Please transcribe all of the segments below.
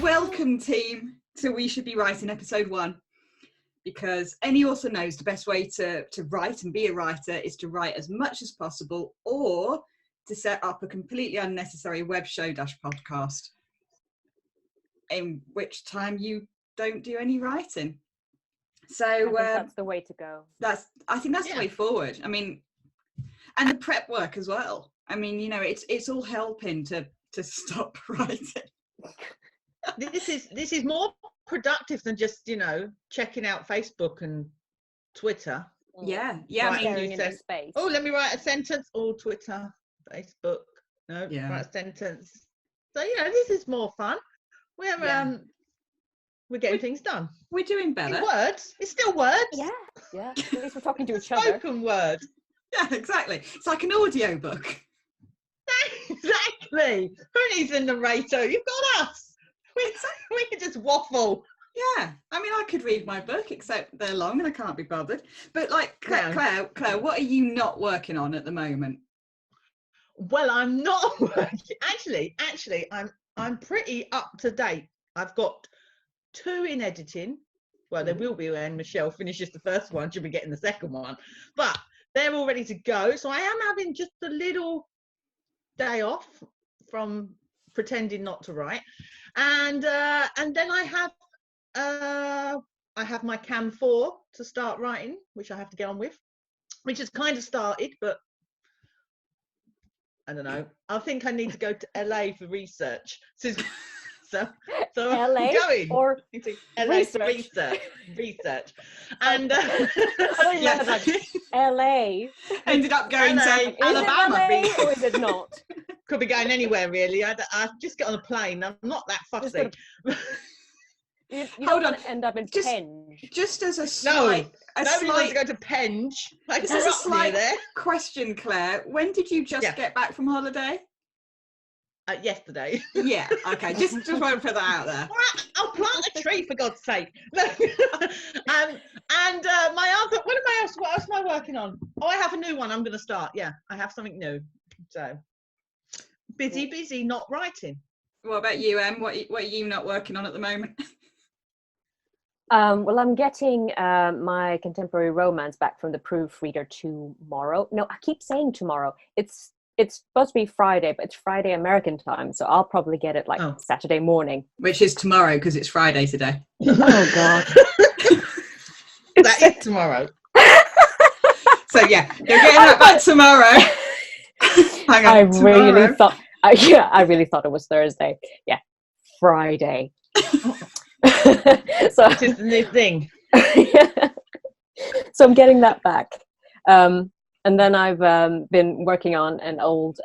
Welcome, team, to We Should Be Writing episode 1. Because any author knows the best way to write and be a writer is to write as much as possible, or to set up a completely unnecessary web show / podcast, in which time you don't do any writing. So I think that's the way to go. I think that's the way forward. I mean, and the prep work as well. I mean, you know, it's all helping to stop writing. This is more productive than just, you know, checking out Facebook and Twitter. Yeah. Right, I mean, you said, space. oh, let me write a sentence. Oh, Twitter, Facebook. No, write a sentence. So, you know, this is more fun. We're getting things done. We're doing better. In words. It's still words. Yeah. At least we're talking to each other. Spoken word. Yeah, exactly. It's like an audio book. Exactly. Who needs a narrator? You've got us. We can just waffle. Yeah, I mean, I could read my book, except they're long and I can't be bothered. But like, Claire, what are you not working on at the moment? Well, I'm not working. Actually, I'm pretty up to date. I've got 2 in editing. Well, there will be when Michelle finishes the first one. She'll be getting the second one. But they're all ready to go. So I am having just a little day off from pretending not to write. And then I have my Cam 4 to start writing, which I have to get on with, which has kind of started, but I don't know. I think I need to go to LA for research. So LA I'm going or to LA for research. And LA ended up going to Alabama. Is it LA or is it not? Could be going anywhere really. I just get on a plane. I'm not that fussy. You don't want to end up in Penge. Just as a slight... Nobody wants to go to Penge. Just as a slight question, Claire. When did you just get back from holiday? Yesterday. Yeah, okay. Just want to put that out there. I'll plant a tree for God's sake. And what else am I working on? Oh, I have a new one I'm going to start. Yeah, I have something new. So busy, not writing. What about you, Em? What are you not working on at the moment? Well, I'm getting my contemporary romance back from the proofreader tomorrow. No, I keep saying tomorrow. It's supposed to be Friday, but it's Friday American time, so I'll probably get it Saturday morning. Which is tomorrow, because it's Friday today. Oh, God. That is tomorrow. So, yeah, you're getting that back tomorrow. Hang on, I really thought it was Thursday. Yeah, Friday. So it's just a new thing. So I'm getting that back. And then I've been working on an old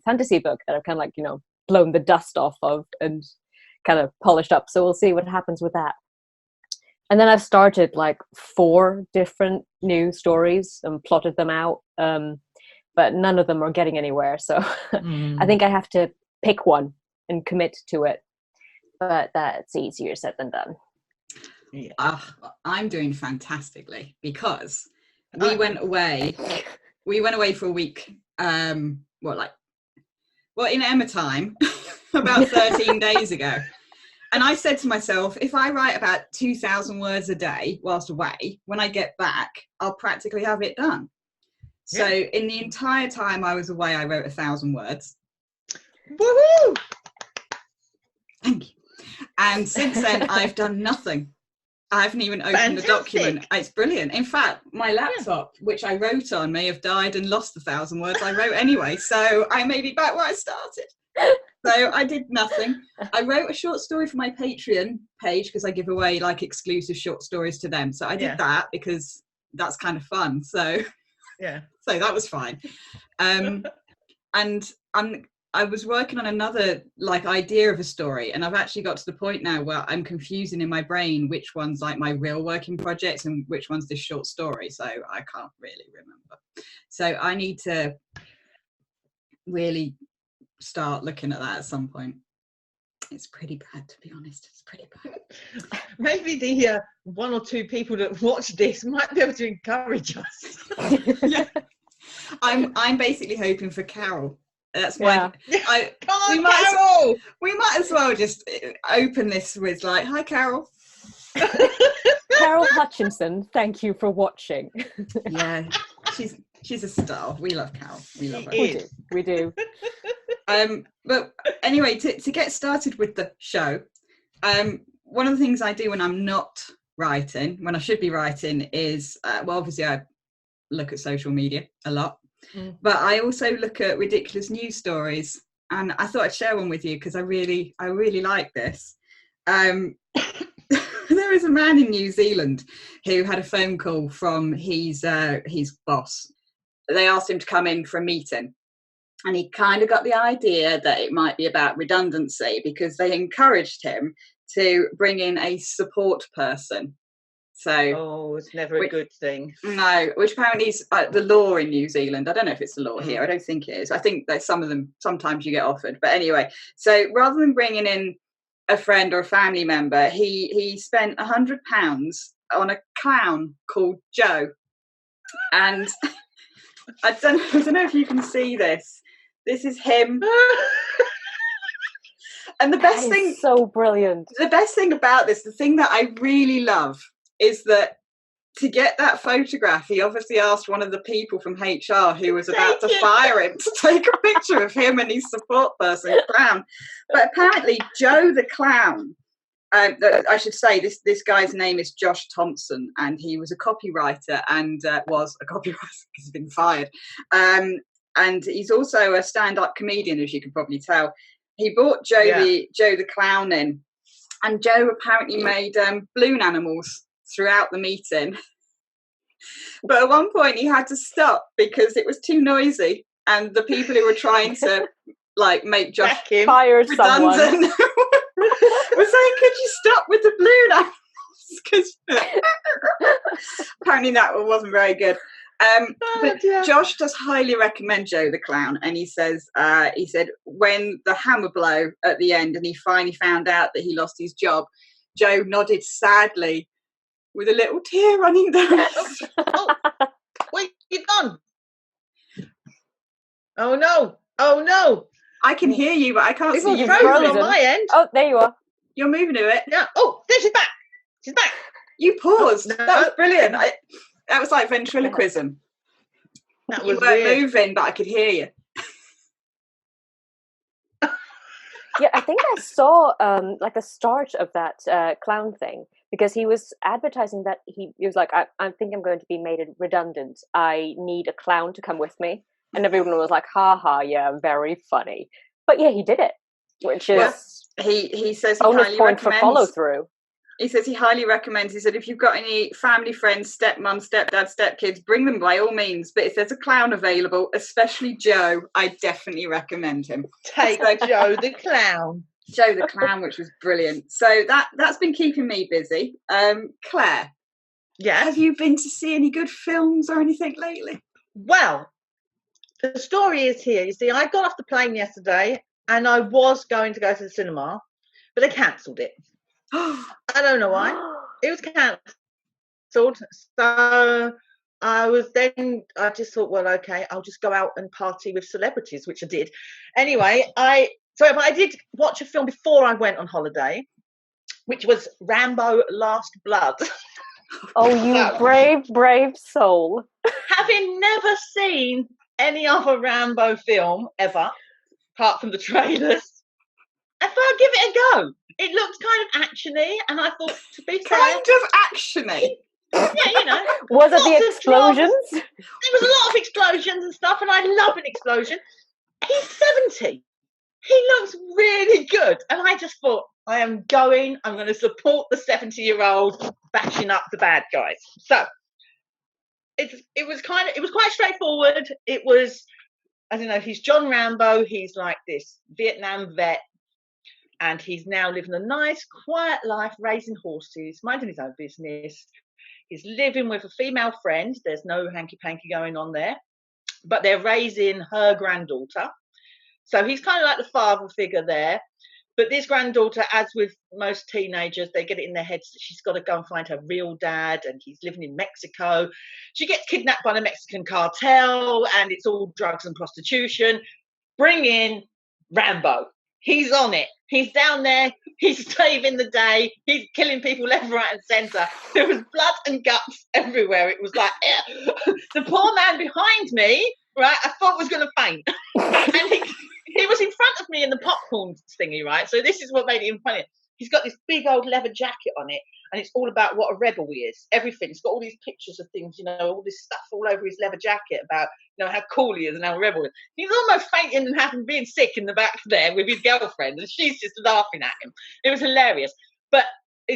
fantasy book that I've kind of blown the dust off of and kind of polished up. So we'll see what happens with that. And then I've started 4 different new stories and plotted them out. But none of them are getting anywhere. So I think I have to pick one and commit to it. But that's easier said than done. Yeah. I'm doing fantastically because we went away. We went away for a week. In Emma time, about 13 days ago. And I said to myself, if I write about 2,000 words a day whilst away, when I get back, I'll practically have it done. So in the entire time I was away, I wrote 1,000 words. Woohoo! Thank you. And since then, I've done nothing. I haven't even opened the document. It's brilliant. In fact, my laptop, which I wrote on, may have died and lost the 1,000 words I wrote anyway. So I may be back where I started. So I did nothing. I wrote a short story for my Patreon page because I give away exclusive short stories to them. So I did that because that's kind of fun. So so that was fine. And I was working on another idea of a story, and I've actually got to the point now where I'm confusing in my brain which one's my real working projects and which one's this short story. So I can't really remember. So I need to really start looking at that at some point. It's pretty bad, to be honest. It's pretty bad. Maybe the 1 or 2 people that watch this might be able to encourage us. Yeah. I'm basically hoping for Carol That's my. Yeah. Come on, we might Carol! we might as well just open this with like, "Hi, Carol." Carol Hutchinson, thank you for watching. Yeah, she's a star. We love Carol. We love her. We do. But anyway, to get started with the show, one of the things I do when I'm not writing, when I should be writing, is well, obviously I look at social media a lot, but I also look at ridiculous news stories, and I thought I'd share one with you because I really like this. There is a man in New Zealand who had a phone call from his boss. They asked him to come in for a meeting, and he kind of got the idea that it might be about redundancy because they encouraged him to bring in a support person. So, it's never a good thing. No, which apparently is the law in New Zealand. I don't know if it's the law here. I don't think it is. I think that some of them, sometimes you get offered. But anyway, so rather than bringing in a friend or a family member, he spent £100 on a clown called Joe. And I don't know if you can see this. This is him. And the best thing, so brilliant. The best thing about this, the thing that I really love, is that to get that photograph, he obviously asked one of the people from HR who was about to fire him to take a picture of him and his support person, clown. But apparently, Joe the clown. I should say this guy's name is Josh Thompson, and he was a copywriter and was a copywriter because he's been fired. And he's also a stand-up comedian, as you can probably tell. He brought Joe the clown in, and Joe apparently made balloon animals throughout the meeting. But at one point he had to stop because it was too noisy, and the people who were trying to like make Josh fired redundant were saying, "Could you stop with the balloon animals?" Because apparently that one wasn't very good. But Josh does highly recommend Joe the clown, and he said when the hammer blow at the end and he finally found out that he lost his job, Joe nodded sadly with a little tear running down. Wait, you're gone. Oh no. I can hear you, but I can't see you. Frozen on my end. Oh, there you are. You're moving to it. Yeah. Oh, there she's back. She's back. You paused. No. That was brilliant. That was like ventriloquism. That was you weren't weird. moving, but I could hear you. Yeah, I think I saw like the start of that clown thing, because he was advertising that he was like, I think I'm going to be made redundant. I need a clown to come with me. And everyone was like, ha ha, yeah, very funny. But yeah, he did it, which is he says bonus point for follow through. He says he highly recommends. He said, if you've got any family friends, stepmom, stepdad, stepkids, bring them by all means. But if there's a clown available, especially Joe, I definitely recommend him. Take Joe the clown. Joe the clown, which was brilliant. So that's been keeping me busy. Claire, have you been to see any good films or anything lately? Well, the story is here. You see, I got off the plane yesterday and I was going to go to the cinema, but they cancelled it. I don't know why. It was cancelled. So I just thought, well, okay, I'll just go out and party with celebrities, which I did. Anyway, I did watch a film before I went on holiday, which was Rambo Last Blood. Oh, you brave soul. Having never seen any other Rambo film ever, apart from the trailers, I thought I'd give it a go. It looked kind of actiony, and I thought, to be fair, kind of actiony. Yeah, you know. Was it the explosions? There was a lot of explosions and stuff, and I love an explosion. He's 70. He looks really good, and I just thought, I'm going to support the 70-year-old bashing up the bad guys. So it was quite straightforward. It was, I don't know, he's John Rambo. He's like this Vietnam vet, and he's now living a nice, quiet life, raising horses, minding his own business. He's living with a female friend. There's no hanky-panky going on there, but they're raising her granddaughter. So he's kind of like the father figure there. But this granddaughter, as with most teenagers, they get it in their heads that she's got to go and find her real dad, and he's living in Mexico. She gets kidnapped by the Mexican cartel, and it's all drugs and prostitution. bring in Rambo. He's on it. He's down there. He's saving the day. He's killing people left, right, and centre. There was blood and guts everywhere. It was like the poor man behind me, right? I thought was going to faint, and he was in front of me in the popcorn thingy, right? So this is what made it even funnier. He's got this big old leather jacket on it, and it's all about what a rebel he is. Everything. It's got all these pictures of things, all this stuff all over his leather jacket about, how cool he is and how a rebel he is. He's almost fainting and having been sick in the back there with his girlfriend, and she's just laughing at him. It was hilarious. But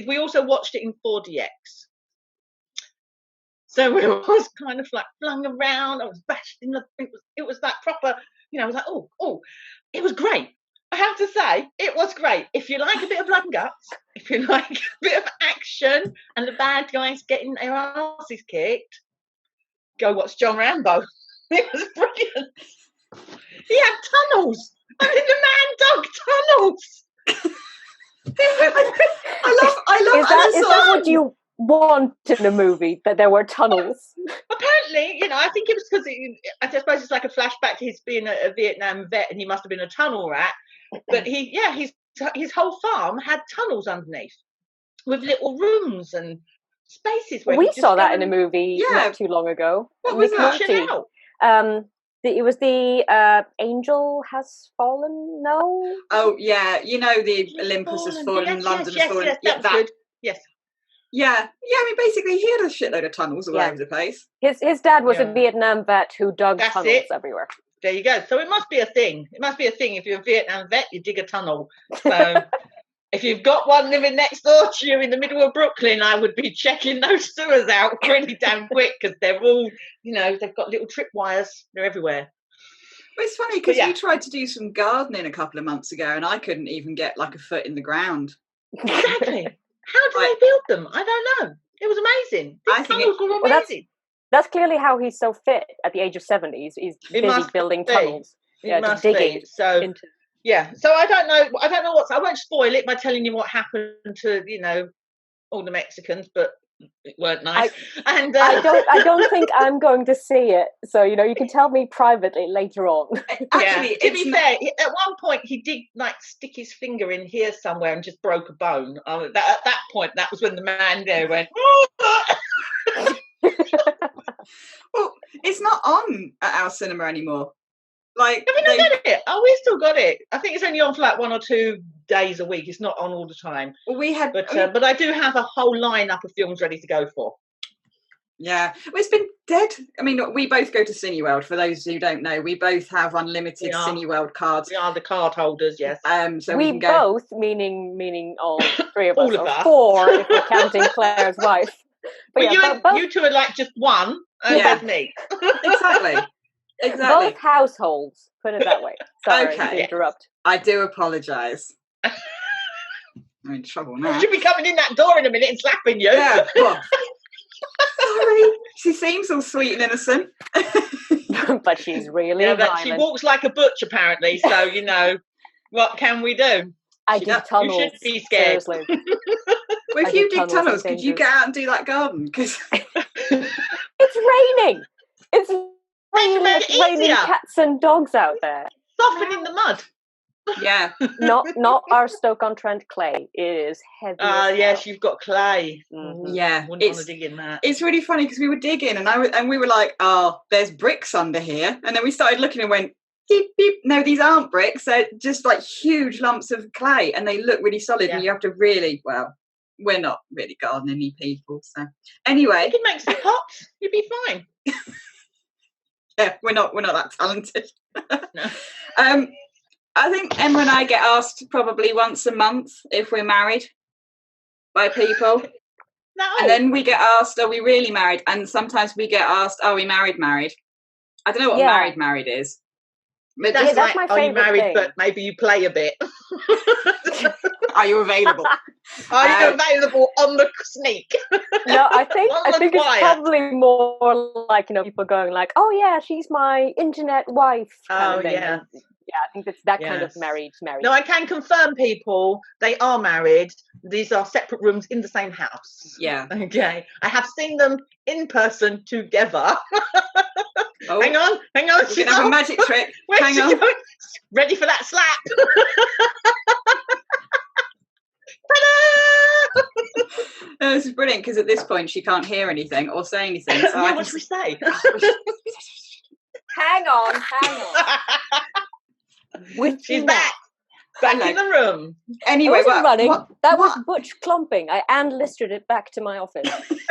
we also watched it in 4DX. So we was kind of like flung around. I was bashed in the. It was like proper. I was like, oh, it was great. I have to say, it was great. If you like a bit of blood and guts, if you like a bit of action and the bad guys getting their asses kicked, go watch John Rambo. It was brilliant. He had tunnels. I mean, the man dug tunnels. I love. Is that what you want in a movie, that there were tunnels? Apparently, I think it was because I suppose it's like a flashback to his being a Vietnam vet, and he must have been a tunnel rat. But his whole farm had tunnels underneath with little rooms and spaces. Where we saw that in a movie not too long ago. What was that? It was the Angel Has Fallen. No. Oh yeah, the Olympus has fallen, yes, London yes, has fallen. Yes, that was good. Yes. Yeah. I mean, basically, he had a shitload of tunnels all over the place. His dad was a Vietnam vet who dug tunnels everywhere. There you go. So it must be a thing. It must be a thing. If you're a Vietnam vet, you dig a tunnel. So if you've got one living next door to you in the middle of Brooklyn, I would be checking those sewers out pretty damn quick, because they're all, they've got little tripwires. They're everywhere. Well, it's funny because we tried to do some gardening a couple of months ago, and I couldn't even get like a foot in the ground. Exactly. How do they build them? I don't know. It was amazing. These tunnels were amazing. That's clearly how he's so fit at the age of 70. He's busy building tunnels. Digging. So I don't know I won't spoil it by telling you what happened to all the Mexicans, but it weren't nice. I don't think I'm going to see it. So you can tell me privately later on. Actually, to be fair, at one point he did stick his finger in here somewhere and just broke a bone. At that point, that was when the man there went. Well, it's not on at our cinema anymore. Have you not got it? Oh, we still got it. I think it's only on for 1 or 2 days a week. It's not on all the time. Well, but I do have a whole lineup of films ready to go for. Yeah, well, it's been dead. I mean, we both go to Cineworld. For those who don't know, we both have unlimited Cineworld cards. We are the card holders, yes. So we can go. Both, meaning all three of us, all of us. 4 if we're counting Claire's wife. But you two are just one, and that's me. Exactly. Both households, put it that way. Sorry to interrupt. I do apologise. I'm in trouble now. She'll be coming in that door in a minute and slapping you. Yeah. Sorry. She seems all sweet and innocent. But she's really violent. She walks like a butch, apparently. So, what can we do? I dig tunnels. You should be scared. Seriously. Well, if you dig tunnels, could you get out and do that garden? Because it's raining. It's raining cats and dogs out there. Softening the mud. Yeah. Not our Stoke-on-Trent clay. It is heavy. Yes, you've got clay. Mm-hmm. Yeah. Wouldn't want to dig in that. It's really funny because we were digging and we were like, oh, there's bricks under here. And then we started looking and went, beep, beep. No, these aren't bricks. They're just huge lumps of clay, and they look really solid. And you have to we're not really gardening people. So anyway. You can make some pots. You'd be fine. Yeah, we're not that talented. No. I think Emma and I get asked probably once a month if we're married by people. No. And then we get asked, are we really married? And sometimes we get asked, are we married? I don't know what married is. But that's my favorite are you married, thing. But maybe you play a bit. Are you available? Are you available on the sneak? No, I think it's probably more like, people going like, oh yeah, she's my internet wife. Oh yeah. Yeah, I think it's that kind of married. No, I can confirm, people, they are married, These are separate rooms in the same house. Yeah. Okay. I have seen them in person together. Oh, hang on. We're gonna have a magic trick. Where's Hang she on. going? Ready for that slap? No, this is brilliant because at this point she can't hear anything or say anything. So Yeah, what should we say? Hang on. She's back in the room. Anyway, I wasn't running. That was what? Butch clumping. I unlisted it back to my office.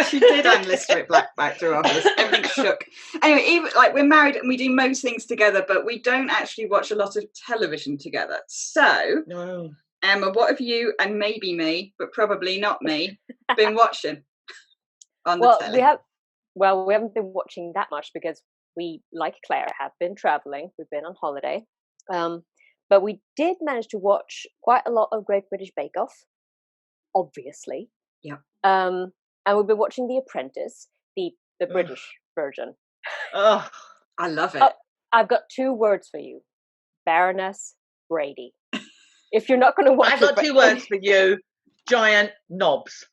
She did unlister it back to her office. Everything shook. Anyway, even like we're married and we do most things together, but we don't actually watch a lot of television together. So, No. Emma, what have you and maybe me, but probably not me, been watching on the telly? We haven't been watching that much because we, like Claire, have been traveling. We've been on holiday. But we did manage to watch quite a lot of Great British Bake Off, obviously. Yeah. And we've been watching The Apprentice, the British version. Oh, I love it. I've got 2 words for you. Baroness Brady. If you're not going to watch I've got 2 words for you. Giant knobs.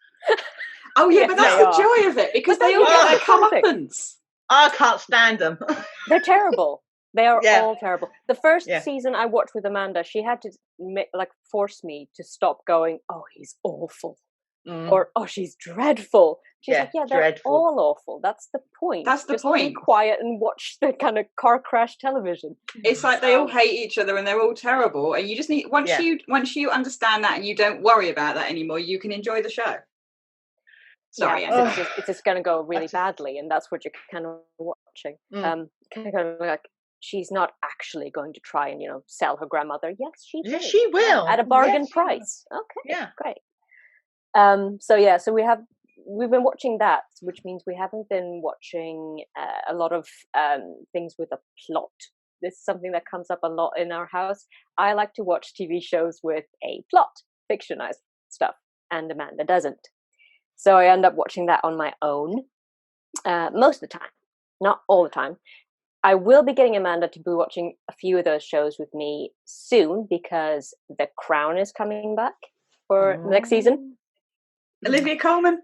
Oh, yeah, Yes, but that's the joy of it because they all get their comeuppance. I can't stand them. They're terrible. They are all terrible. The first Yeah. season I watched with Amanda, she had to force me to stop going, oh, he's awful. Or, oh, she's dreadful. She's like, yeah, they're dreadful. all awful. That's the point. That's the Just point. Be quiet and watch the kind of car crash television. It's like they all hate each other and they're all terrible. And you just need once you understand that and you don't worry about that anymore, you can enjoy the show. Sorry, it's just going to go really badly, and that's what you're kind of watching. Kind of like she's not actually going to try and sell her grandmother. Yes, she will. Yes, she will at a bargain price. Okay, yeah, great. So we've been watching that, which means we haven't been watching a lot of things with a plot. This is something that comes up a lot in our house. I like to watch TV shows with a plot, fictionized stuff, and Amanda doesn't. So I end up watching that on my own most of the time, not all the time. I will be getting Amanda to be watching a few of those shows with me soon because The Crown is coming back for the next season. Olivia Colman?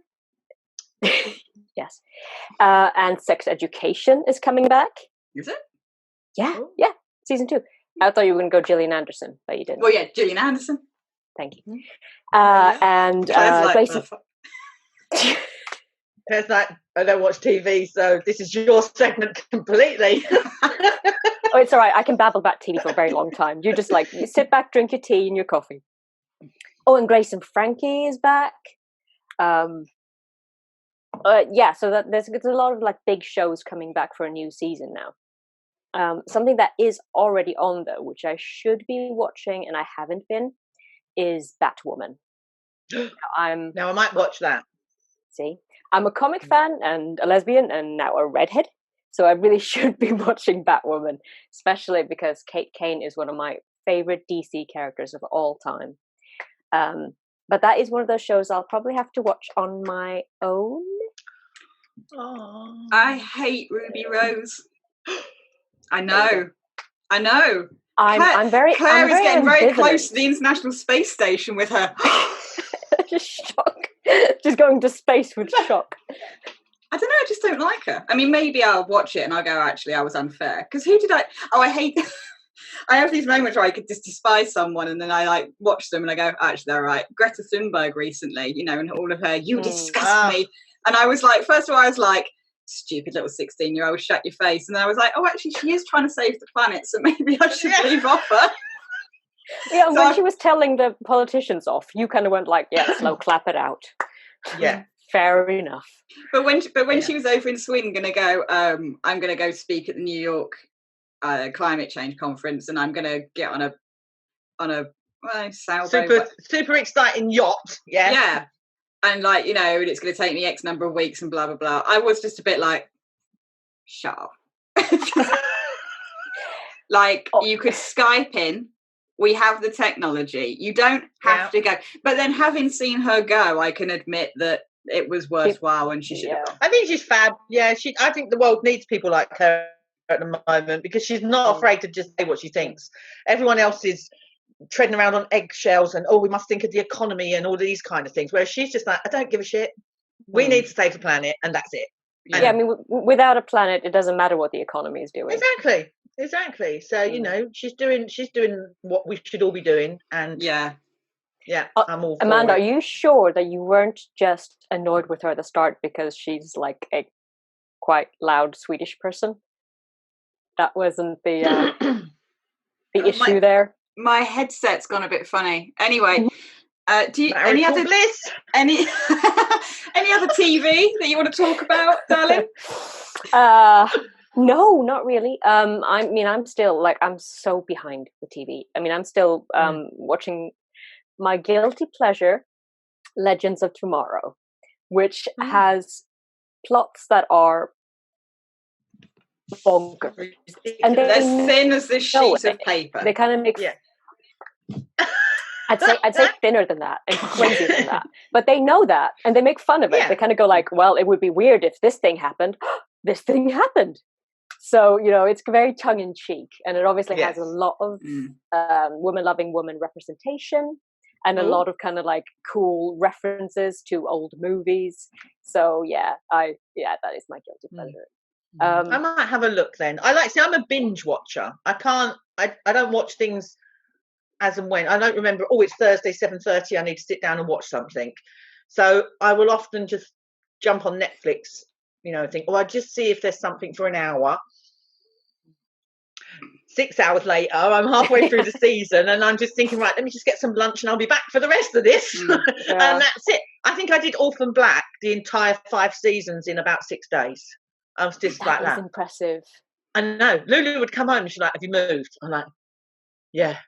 Yes. And Sex Education is coming back. Is it? Yeah, season 2. I thought you were going to go Gillian Anderson, but you didn't. Well, yeah, Gillian Anderson. Thank you. And Grayson. There's that. I don't watch TV, so this is your segment completely. Oh, it's all right. I can babble about TV for a very long time. You just you sit back, drink your tea and your coffee. Oh, and Grace and Frankie is back. So that there's a lot of big shows coming back for a new season now. Something that is already on though, which I should be watching and I haven't been, is Batwoman. Now I might watch that. See, I'm a comic fan and a lesbian and now a redhead, so I really should be watching Batwoman, especially because Kane is one of my favorite DC characters of all time. But that is one of those shows I'll probably have to watch on my own. Aww. I hate Ruby Rose. I know. I'm very. Claire is getting very ambivalent. close to the International Space Station with her. Just shock. Just going to space with shock. I don't know. I just don't like her. I mean, maybe I'll watch it and I'll go, actually, I was unfair. Because who did I? Oh, I hate. I have these moments where I could just despise someone and then I watch them and I go, actually, they're right. Greta Thunberg recently, and all of her, you disgust me. And I was like, first of all, I was like, stupid little 16-year-old, shut your face. And then I was like, oh, actually, she is trying to save the planet, so maybe I should leave off her. Yeah, and when she was telling the politicians off, you kind of went slow clap it out. Yeah. Fair enough. But when she was over in Sweden going to go, I'm going to go speak at the New York climate change conference, and I'm going to get on a sailboat. Super exciting yacht. Yeah. And and it's going to take me X number of weeks and blah, blah, blah. I was just a bit like, shut up. You could Skype in. We have the technology. You don't have to go. But then having seen her go, I can admit that it was worthwhile and she should have gone. I think she's fab. Yeah, I think the world needs people like her at the moment because she's not afraid to just say what she thinks. Everyone else is treading around on eggshells and, we must think of the economy and all these kind of things. Whereas she's just like, I don't give a shit. We need to save the planet, and that's it. Yeah, I mean, without a planet, it doesn't matter what the economy is doing. Exactly. So you know, she's doing what we should all be doing, and yeah, I'm all for Amanda, it. are you sure that you weren't just annoyed with her at the start because she's like a quite loud Swedish person? That wasn't the issue there. My headset's gone a bit funny. Anyway, do you any other any other TV that you want to talk about, darling? No, not really. I mean, I'm still like, I'm so behind with TV. I mean, I'm still watching my guilty pleasure, Legends of Tomorrow, which has plots that are bonkers, and they're thin as this sheet of paper. They kind of make. I'd say thinner than that and crazier than that. But they know that, and they make fun of it. Yeah. They kind of go like, well, it would be weird if this thing happened. This thing happened. So, you know, it's very tongue-in-cheek, and it obviously has a lot of woman-loving woman representation and a lot of kind of like cool references to old movies. So, that is my guilty pleasure. I might have a look then. I'm a binge watcher. I don't watch things as and when. I don't remember, it's Thursday 7:30, I need to sit down and watch something. So I will often just jump on Netflix, you know, and think, I'll just see if there's something for an hour. 6 hours later, I'm halfway through the season, and I'm just thinking, right, let me just get some lunch and I'll be back for the rest of this. And that's it. I think I did Orphan Black, the entire 5 seasons, in about 6 days. I was just like that. That was impressive. I know. Lulu would come home and she's like, have you moved? I'm like, yeah.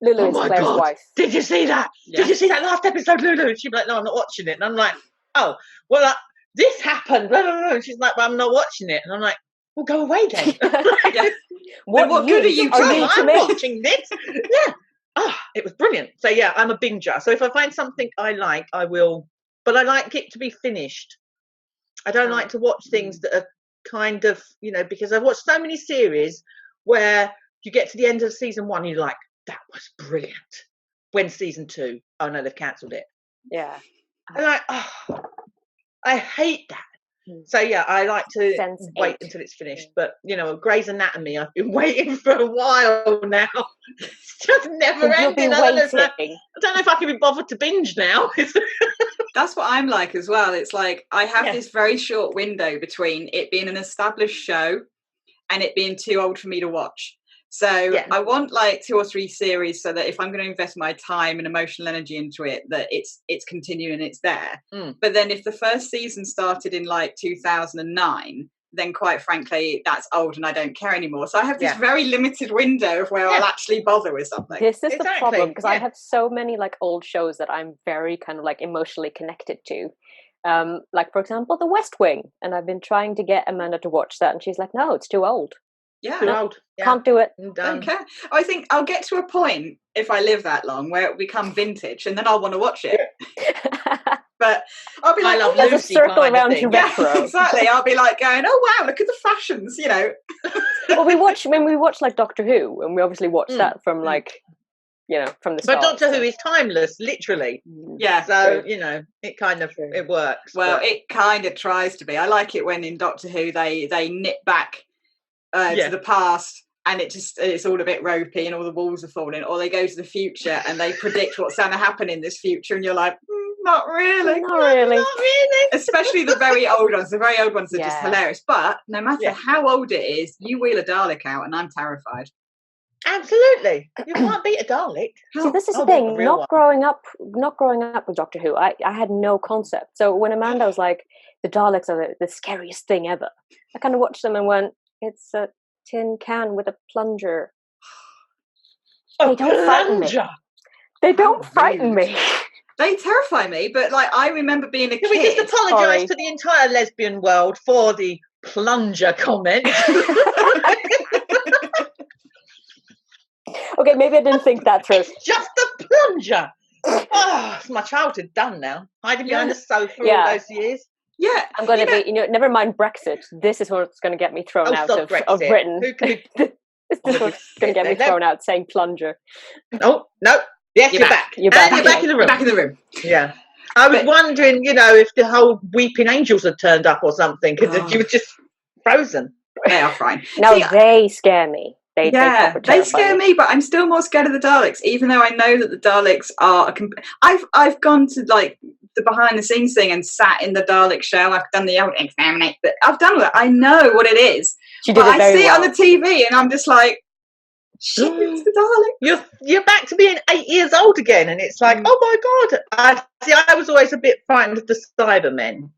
Lulu is Claire's wife. Did you see that? Yeah. Did you see that last episode, Lulu? And she'd be like, no, I'm not watching it. And I'm like, oh, well, this happened. Blah, blah, blah. And she's like, well, I'm not watching it. And I'm like, well, go away then. What good are you doing? I'm watching this. Yeah. It was brilliant. So, yeah, I'm a binger. So if I find something I like, I will. But I like it to be finished. I don't like to watch things that are kind of, you know, because I've watched so many series where you get to the end of season 1 and you're like, that was brilliant. When season 2, oh no, they've cancelled it. Yeah. And I hate that. So yeah, I like to wait until it's finished. But you know, Grey's Anatomy, I've been waiting for a while now. It's just never ending. I don't know if I can be bothered to binge now. That's what I'm like as well. It's like I have this very short window between it being an established show and it being too old for me to watch. So I want like 2 or 3 series so that if I'm going to invest my time and emotional energy into it, that it's continuing, it's there. But then if the first season started in like 2009, then quite frankly, that's old and I don't care anymore. So I have this very limited window of where I'll actually bother with something. This is the problem, because I have so many like old shows that I'm very kind of like emotionally connected to. Like for example, The West Wing. And I've been trying to get Amanda to watch that and she's like, no, it's too old. Yeah, can't do it. Don't care. I think I'll get to a point if I live that long where it'll become vintage, and then I'll want to watch it. But I'll be like, there's a circle around to retro. Yeah, exactly. I'll be like going, oh wow, look at the fashions, you know. Well, we watch like Doctor Who, and we obviously watch that from like, you know, from the start. But Doctor Who is timeless, literally. Yeah. So you know, it kind of it works. Well, it kind of tries to be. I like it when in Doctor Who they nip back to the past, and it's all a bit ropey and all the walls are falling, or they go to the future and they predict what's going to happen in this future, and you're like, not really. Especially the very old ones. The very old ones are just hilarious. But no matter how old it is, you wheel a Dalek out and I'm terrified. Absolutely. You can't beat a Dalek. See, this is the thing. Not growing up with Doctor Who, I had no concept. So when Amanda was like, the Daleks are the scariest thing ever, I kind of watched them and went, it's a tin can with a plunger. They don't frighten me. They don't frighten me. They terrify me, but like I remember being a kid. Can we just apologise to the entire lesbian world for the plunger comment? Okay, maybe I didn't think that through. It's just a plunger. Oh, it's my childhood done now. Hiding behind the sofa all those years. Yeah, I'm going to be. You know, never mind Brexit. This is what's going to get me thrown out of Britain. This was going to get me thrown out saying plunger. Oh, no. Yes, you're back. You're back. And you're back in the room. Back in the room. Yeah. I was wondering, if the whole weeping angels had turned up or something, because you were just frozen. They are fine. No, they scare me. They scare me, but I'm still more scared of the Daleks, even though I know that the Daleks are. I've gone to like the behind the scenes thing and sat in the Dalek show. I've done the examinate, but I've done all that. I know what it is. But I see it on the TV, and I'm just like, shit, it's the Dalek. You're back to being 8 years old again, and it's like, oh my god! I was always a bit frightened of the Cybermen.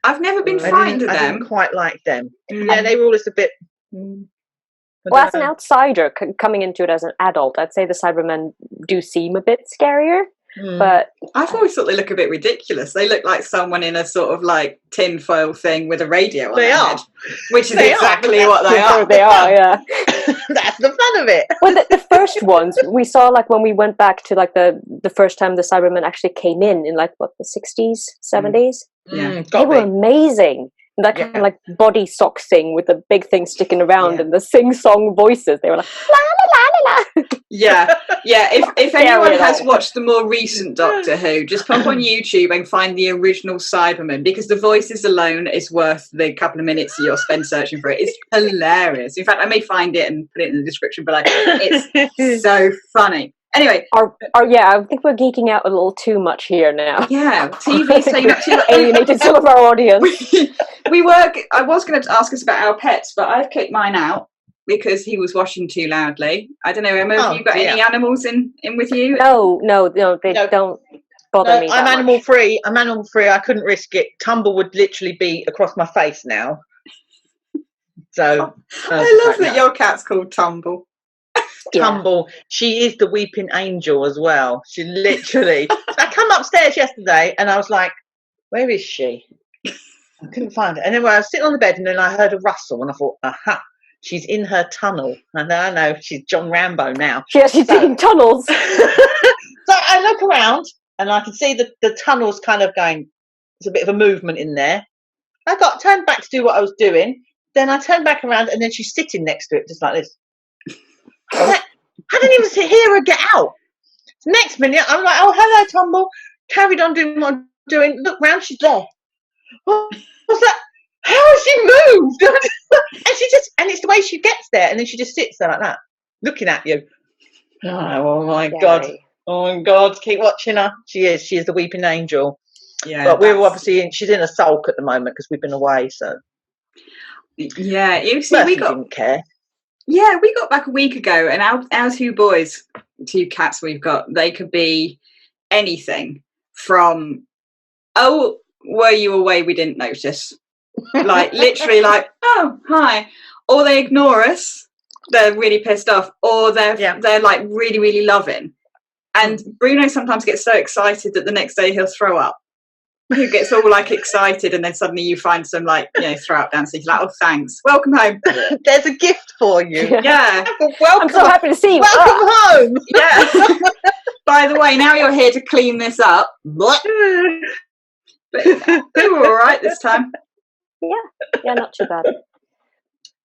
I've never been frightened of them. I didn't quite like them. Yeah, they were always a bit. Well, as an outsider coming into it as an adult, I'd say the Cybermen do seem a bit scarier. But I've always thought they look a bit ridiculous. They look like someone in a sort of like tinfoil thing with a radio on their head, which is exactly what they are. They are, yeah. That's the fun of it. Well, the first ones we saw, like when we went back to like the first time the Cybermen actually came in like what, the 60s, 70s. Yeah, they were amazing. That kind of like body sock thing with the big thing sticking around and the sing-song voices. They were like, la la la la la. Yeah. If anyone has watched the more recent Doctor Who, just pop on YouTube and find the original Cybermen, because the voices alone is worth the couple of minutes you'll spend searching for it. It's hilarious. In fact, I may find it and put it in the description below. It's so funny. Anyway, I think we're geeking out a little too much here now. Yeah, TV's taking up too much. Alienated some of our audience. I was going to ask us about our pets, but I've kicked mine out because he was washing too loudly. I don't know, Emma, have you got any animals in with you? No, they don't bother me. I'm animal free. I couldn't risk it. Tumble would literally be across my face now. So I love that your cat's called Tumble. Tumble. She is the weeping angel as well. She literally. I come upstairs yesterday and I was like, where is she? I couldn't find her. And then I was sitting on the bed and then I heard a rustle and I thought, aha, she's in her tunnel. And I know she's John Rambo now. She's digging tunnels. So I look around and I can see the tunnels kind of going, there's a bit of a movement in there. I turned back to do what I was doing. Then I turned back around and then she's sitting next to it just like this. I didn't even hear her get out. Next minute, I'm like, oh, hello, Tumble. Carried on doing what I'm doing. Look round, she's there. I was like, how has she moved? And it's the way she gets there. And then she just sits there like that, looking at you. Oh my God. Oh my God. Keep watching her. She is the weeping angel. Yeah. But we're obviously she's in a sulk at the moment because we've been away. So. Yeah. You see, we didn't care. Yeah, we got back a week ago, and our two boys, two cats we've got, they could be anything from, oh, were you away? We didn't notice. Like, literally like, oh, hi. Or they ignore us. They're really pissed off. Or they're like really, really loving. And Bruno sometimes gets so excited that the next day he'll throw up. Who gets all like excited, and then suddenly you find some like throw up dancing. He's like, "Oh, thanks, welcome home." There's a gift for you. Yeah, welcome. I'm so happy to see you. Welcome home. Yeah. By the way, now you're here to clean this up. But they were all right this time. Yeah, not too bad.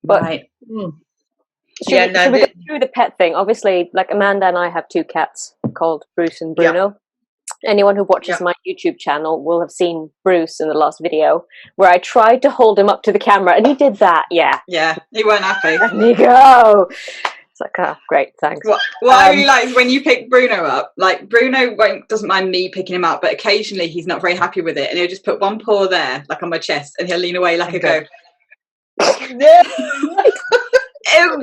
But right. Should we go through the pet thing? Obviously, like Amanda and I have two cats called Bruce and Bruno. Yeah. Anyone who watches my YouTube channel will have seen Bruce in the last video where I tried to hold him up to the camera and he did that. Yeah, he weren't happy. There you go. It's like, oh, great, thanks. What I really like is when you pick Bruno up. Like, Bruno doesn't mind me picking him up, but occasionally he's not very happy with it, and he'll just put one paw there, like on my chest, and he'll lean away like a go. Oh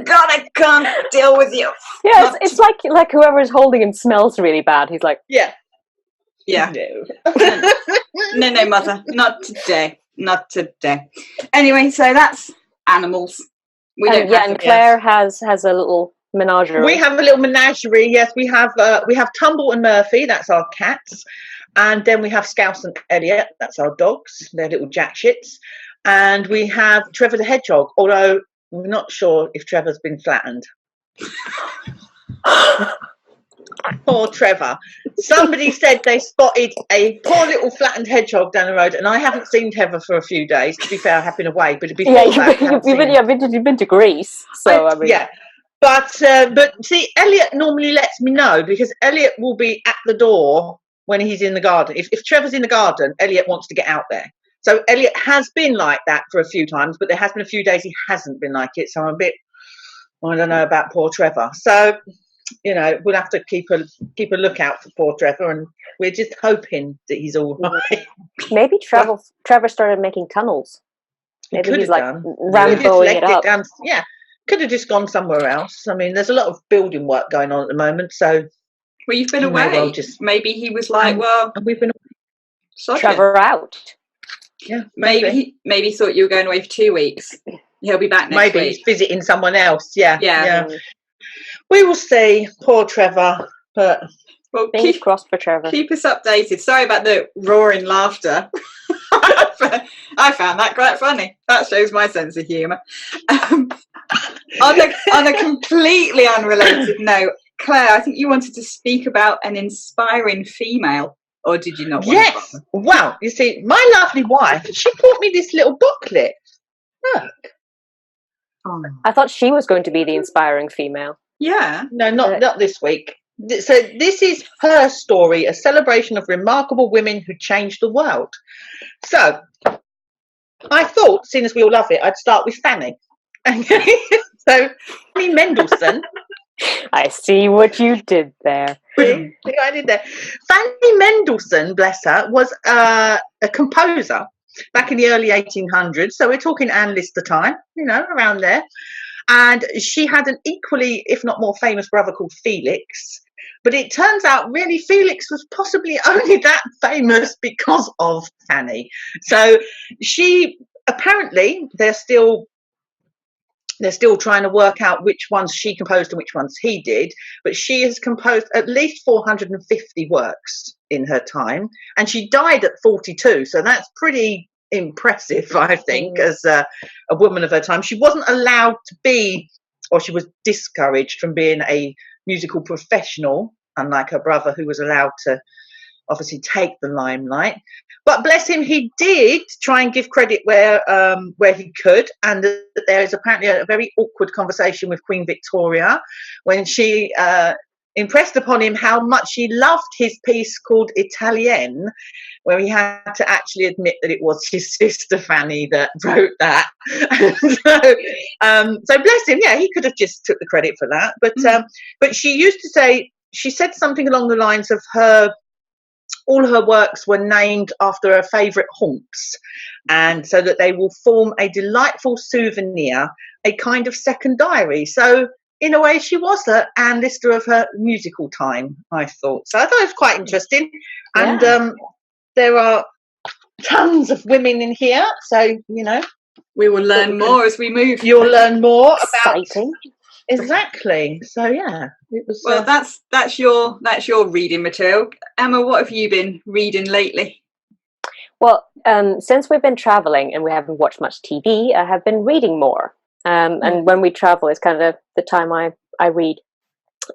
God, I can't deal with you. Yeah, it's like whoever's holding him smells really bad. He's like, yeah. No, mother, not today. Anyway, so that's animals. And Claire has a little menagerie. We have a little menagerie. Yes, we have Tumble and Murphy. That's our cats, and then we have Scouse and Elliot. That's our dogs. They're little jack shits, and we have Trevor the Hedgehog. Although we're not sure if Trevor's been flattened. Poor Trevor. Somebody said they spotted a poor little flattened hedgehog down the road, and I haven't seen Trevor for a few days. To be fair, I have been away, but before you've been to Greece, so I mean, But see, Elliot normally lets me know, because Elliot will be at the door when he's in the garden. If Trevor's in the garden, Elliot wants to get out there. So Elliot has been like that for a few times, but there has been a few days he hasn't been like it. So I'm a bit, I don't know about poor Trevor. So, you know, we'll have to keep a lookout for poor Trevor, and we're just hoping that he's all right. Maybe Trevor started making tunnels. Maybe he's like Ramboing it up. Down, yeah, could have just gone somewhere else. I mean, there's a lot of building work going on at the moment, so. Well, you've been away. Well, maybe he was like, well, we've been Trevor out. Yeah, maybe he thought you were going away for 2 weeks. He'll be back next week. Maybe he's visiting someone else. Yeah. Yeah. We will see. Poor Trevor, but well, fingers crossed for Trevor. Keep us updated. Sorry about the roaring laughter. I found that quite funny. That shows my sense of humour. On a completely unrelated note, Claire, I think you wanted to speak about an inspiring female, or did you not want Yes. to? Well, you see, my lovely wife, she brought me this little booklet. Look. Oh. I thought she was going to be the inspiring female. Yeah. No, not this week. So this is her story, a celebration of remarkable women who changed the world. So I thought, seeing as we all love it, I'd start with Fanny. Okay. So Fanny Mendelssohn. I see what you did there. See what I did there. Fanny Mendelssohn, bless her, was a composer back in the early 1800s. So we're talking Anne Lister time, you know, around there. And she had an equally, if not more famous brother called Felix. But it turns out really Felix was possibly only that famous because of Fanny. So she, apparently, they're still trying to work out which ones she composed and which ones he did. But she has composed at least 450 works in her time. And she died at 42. So that's pretty impressive, I think, as a woman of her time. She wasn't allowed to be, or she was discouraged from being a musical professional, unlike her brother, who was allowed to obviously take the limelight. But bless him, he did try and give credit where he could. And there is apparently a very awkward conversation with Queen Victoria when she impressed upon him how much she loved his piece called Italienne, where he had to actually admit that it was his sister Fanny that wrote that. So bless him, yeah, he could have just took the credit for that. But she used to say, she said something along the lines of all her works were named after her favourite haunts, and so that they will form a delightful souvenir, a kind of second diary. So in a way, she was the Anne Lister of her musical time, I thought. So I thought it was quite interesting. Yeah. And there are tons of women in here, so, you know. We will learn more as we move. You'll learn more about... Exactly. So, yeah. It was, well, that's your reading material. Emma, what have you been reading lately? Well, since we've been travelling and we haven't watched much TV, I have been reading more. And when we travel is kind of the time I read.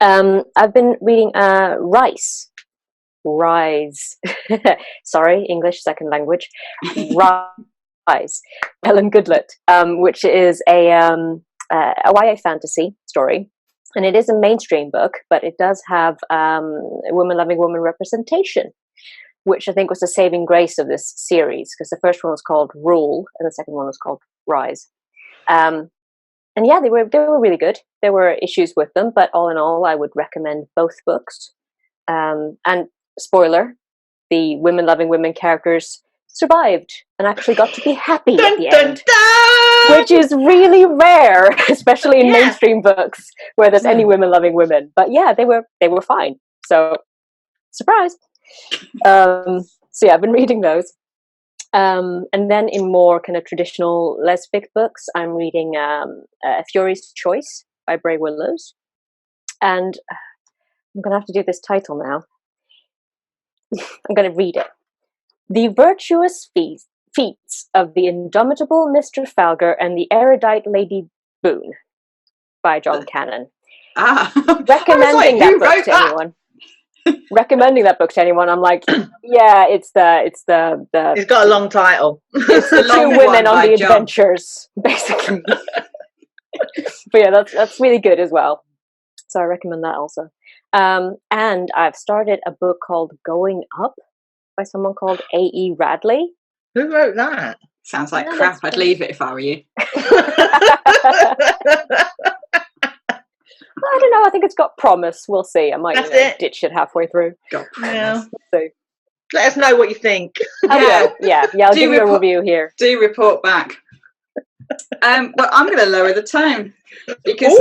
I've been reading Rise. Sorry, English second language. Rise. Ellen Goodlett, which is a YA fantasy story. And it is a mainstream book, but it does have women-loving woman representation, which I think was the saving grace of this series, because the first one was called Rule and the second one was called Rise. And yeah, they were really good. There were issues with them, but all in all, I would recommend both books. And spoiler, the women-loving women characters survived and actually got to be happy at the end, which is really rare, especially in mainstream books where there's any women-loving women. But yeah, they were fine. So surprise. So yeah, I've been reading those. And then in more kind of traditional lesbic books, I'm reading Fury's Choice by Bray Willows. And I'm going to have to do this title now. I'm going to read it. The Virtuous Feats of the Indomitable Mr. Falgar and the Erudite Lady Boone by John Cannon. Recommending that book to anyone. Recommending that book to anyone, I'm like, yeah, it's got a long title. It's the two women on the adventures, basically. But yeah, that's really good as well. So I recommend that also. And I've started a book called Going Up by someone called A.E. Radley. Who wrote that? Sounds like crap. I'd leave it if I were you. I don't know. I think it's got promise. We'll see. I might ditch it halfway through. Got promise. So, let us know what you think. Yeah. I'll give you a review here. Do report back. Well, I'm going to lower the tone because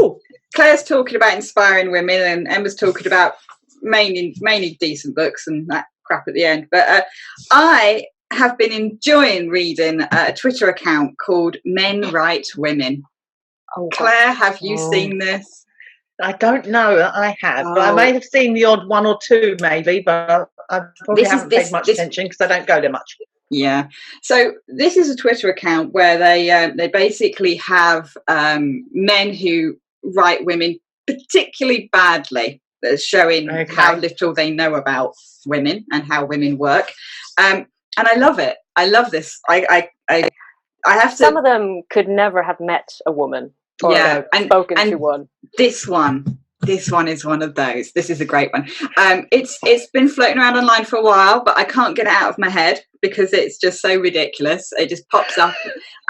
Claire's talking about inspiring women, and Emma's talking about mainly decent books and that crap at the end. But I have been enjoying reading a Twitter account called Men Write Women. Oh, Claire, have you seen this? I don't know that I have, but I may have seen the odd one or two, maybe, but I probably haven't paid much attention because I don't go there much. Yeah. So this is a Twitter account where they basically have men who write women particularly badly, showing how little they know about women and how women work. And I love it. I love this. I have to. Some of them could never have met a woman. Or spoken to one. This one is one of those. This is a great one. It's been floating around online for a while, but I can't get it out of my head because it's just so ridiculous. It just pops up,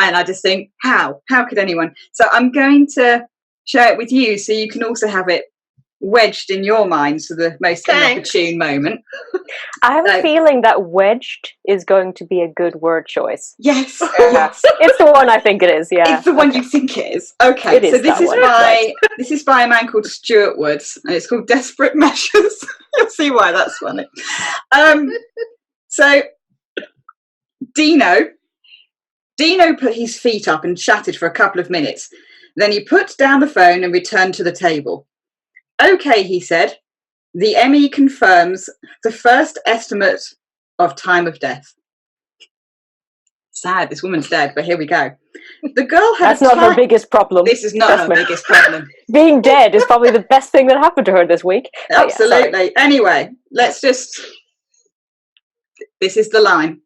and I just think, how could anyone? So I'm going to share it with you, so you can also have it wedged in your mind for the most inopportune moment. I have a feeling that wedged is going to be a good word choice. Yes. Yes. It's the one I think it is, yeah. It's the one you think it is. Okay, so this is by a man called Stuart Woods, and it's called Desperate Measures. You'll see why that's funny. So Dino put his feet up and chatted for a couple of minutes. Then he put down the phone and returned to the table. Okay, he said, the ME confirms the first estimate of time of death. Sad, this woman's dead, but here we go. The girl had That's not her biggest problem. This is not her biggest problem. Being dead is probably the best thing that happened to her this week. Absolutely. Anyway, this is the line.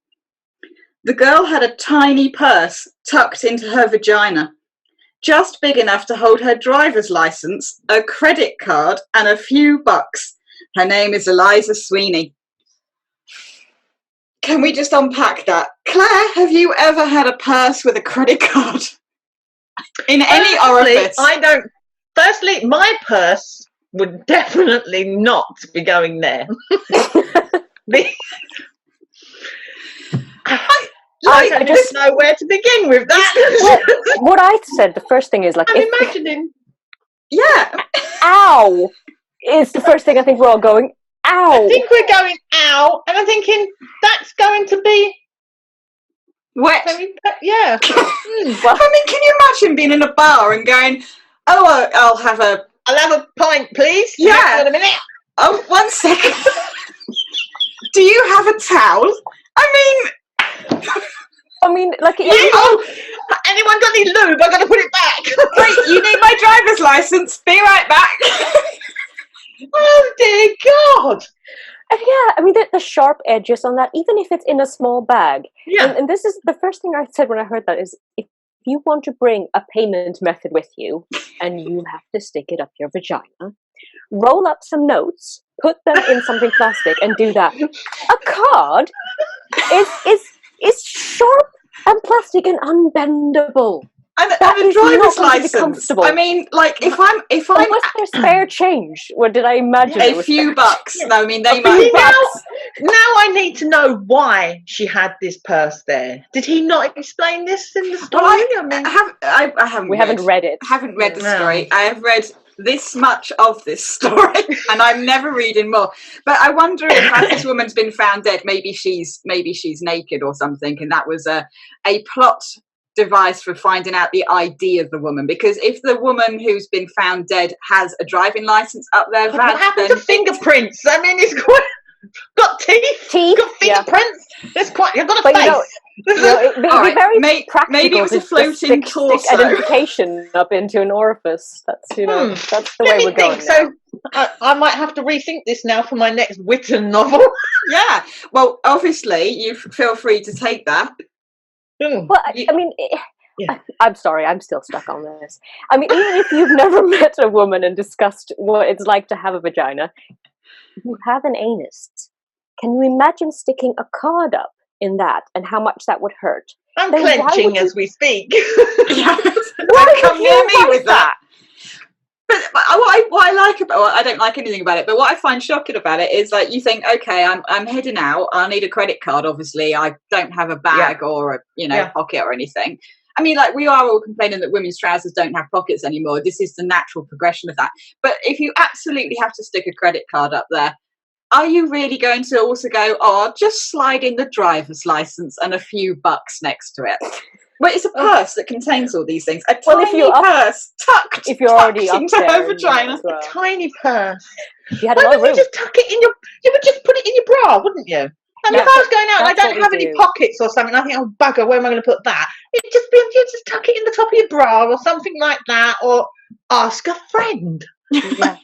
The girl had a tiny purse tucked into her vagina, just big enough to hold her driver's license, a credit card, and a few bucks. Her name is Eliza Sweeney. Can we just unpack that? Claire, have you ever had a purse with a credit card? In any orifice? I don't. Firstly, my purse would definitely not be going there. I just know where to begin with that. What I said, the first thing is like... I'm imagining. Yeah. Ow! Is the first thing I think we're all going, ow! I think we're going, ow, and I'm thinking, that's going to be... wet. Yeah. Well, I mean, can you imagine being in a bar and going, I'll have a pint, please? Yeah. Wait a minute. Oh, 1 second. Do you have a towel? I mean, like... Anyone got any lube? I've got to put it back. Wait, you need my driver's license. Be right back. Oh, dear God. Yeah, I mean, the sharp edges on that, even if it's in a small bag. Yeah. And this is the first thing I said when I heard that is, if you want to bring a payment method with you and you have to stick it up your vagina, roll up some notes, put them in something plastic and do that. A card is sharp and plastic and unbendable. And a driver's license. I mean, like, if I'm what's their spare change? What did I imagine? A few bucks. No, I mean they might. Now I need to know why she had this purse there. Did he not explain this in the story? Well, I haven't. We haven't read it. I haven't read the story. I have read this much of this story, and I'm never reading more. But I wonder if, as this woman's been found dead, maybe she's naked or something, and that was a plot device for finding out the ID of the woman. Because if the woman who's been found dead has a driving license up there, what happened to fingerprints? I mean, it's got teeth, got fingerprints. It's quite. You've got a face. It'd be very practical. Maybe it was a floating torso. Stick identification up into an orifice. That's that's the way we're going. So I might have to rethink this now for my next Witten novel. Yeah. Well, obviously, you feel free to take that. Well, I mean, I'm sorry, I'm still stuck on this. I mean, even if you've never met a woman and discussed what it's like to have a vagina, you have an anus. Can you imagine sticking a card up in that and how much that would hurt? I'm Then clenching as we speak. Don't come near me with that. But what I like about, well, I don't like anything about it, but what I find shocking about it is like you think, okay, I'm heading out. I'll need a credit card. Obviously, I don't have a bag or a pocket or anything. I mean, like we are all complaining that women's trousers don't have pockets anymore. This is the natural progression of that. But if you absolutely have to stick a credit card up there, are you really going to also go, oh, I'll just slide in the driver's license and a few bucks next to it? Well, it's a purse that contains all these things. A tiny purse tucked already into her vagina. A tiny purse. You had Why wouldn't you just tuck it in you would just put it in your bra, wouldn't you? I mean, if I was going out and I don't have any pockets or something, I think, oh, bugger, where am I going to put that? It'd just be, you just tuck it in the top of your bra or something like that, or ask a friend. Yeah.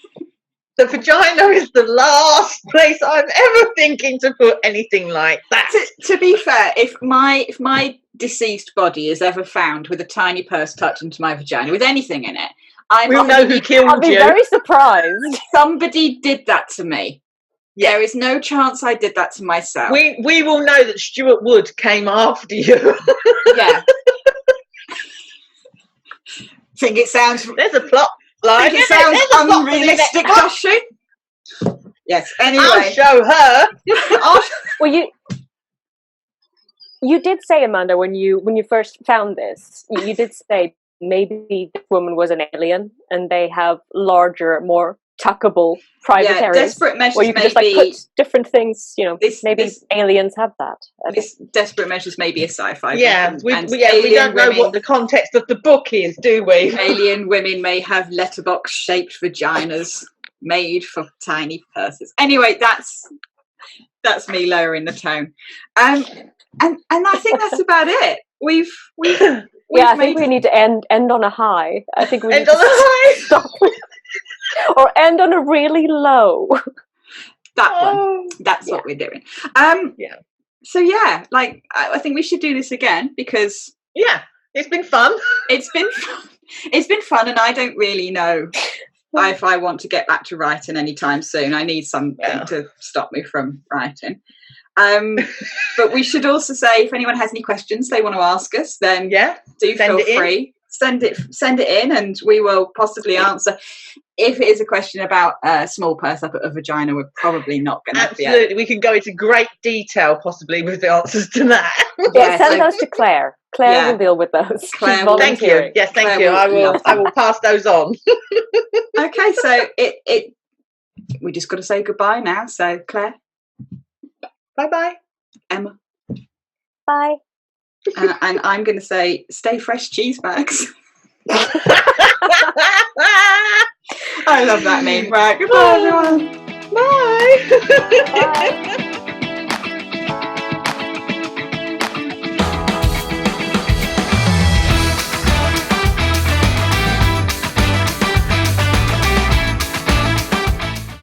The vagina is the last place I'm ever thinking to put anything like that. To be fair, if my deceased body is ever found with a tiny purse tucked into my vagina with anything in it, we'll know who killed you. I'll be very surprised. Somebody did that to me. Yeah. There is no chance I did that to myself. We will know that Stuart Wood came after you. Yeah. Think it sounds... There's a plot line. Think it sounds unrealistic, does she? Yes, anyway. I'll show her. Well, you did say, Amanda, when you first found this, you did say maybe this woman was an alien and they have larger, more tuckable private areas. Desperate Measures where you can just like put different things, you know, maybe aliens have that. This Desperate Measures may be a sci-fi book. We don't know what the context of the book is, do we? Alien women may have letterbox-shaped vaginas made for tiny purses. Anyway, that's me lowering the tone. And I think that's about it. We've I think we need to end on a high. I think we end on a high. Stop or end on a really low. That one. That's what we're doing. So like I think we should do this again because it's been fun. It's been fun, and I don't really know if I want to get back to writing anytime soon. I need something to stop me from writing. But we should also say if anyone has any questions they want to ask us, then do feel free. Send it in, and we will possibly answer. If it is a question about a small purse up at a vagina, we're probably not going to. Absolutely, we can go into great detail possibly with the answers to that. Send those to Claire. Claire will deal with those. Claire, thank you. Yes, thank you. I will pass those on. Okay, so we just got to say goodbye now. So Claire, bye. Emma, bye. And I'm going to say, stay fresh, cheese bags. I love that name. Right, goodbye, everyone. Bye. Bye.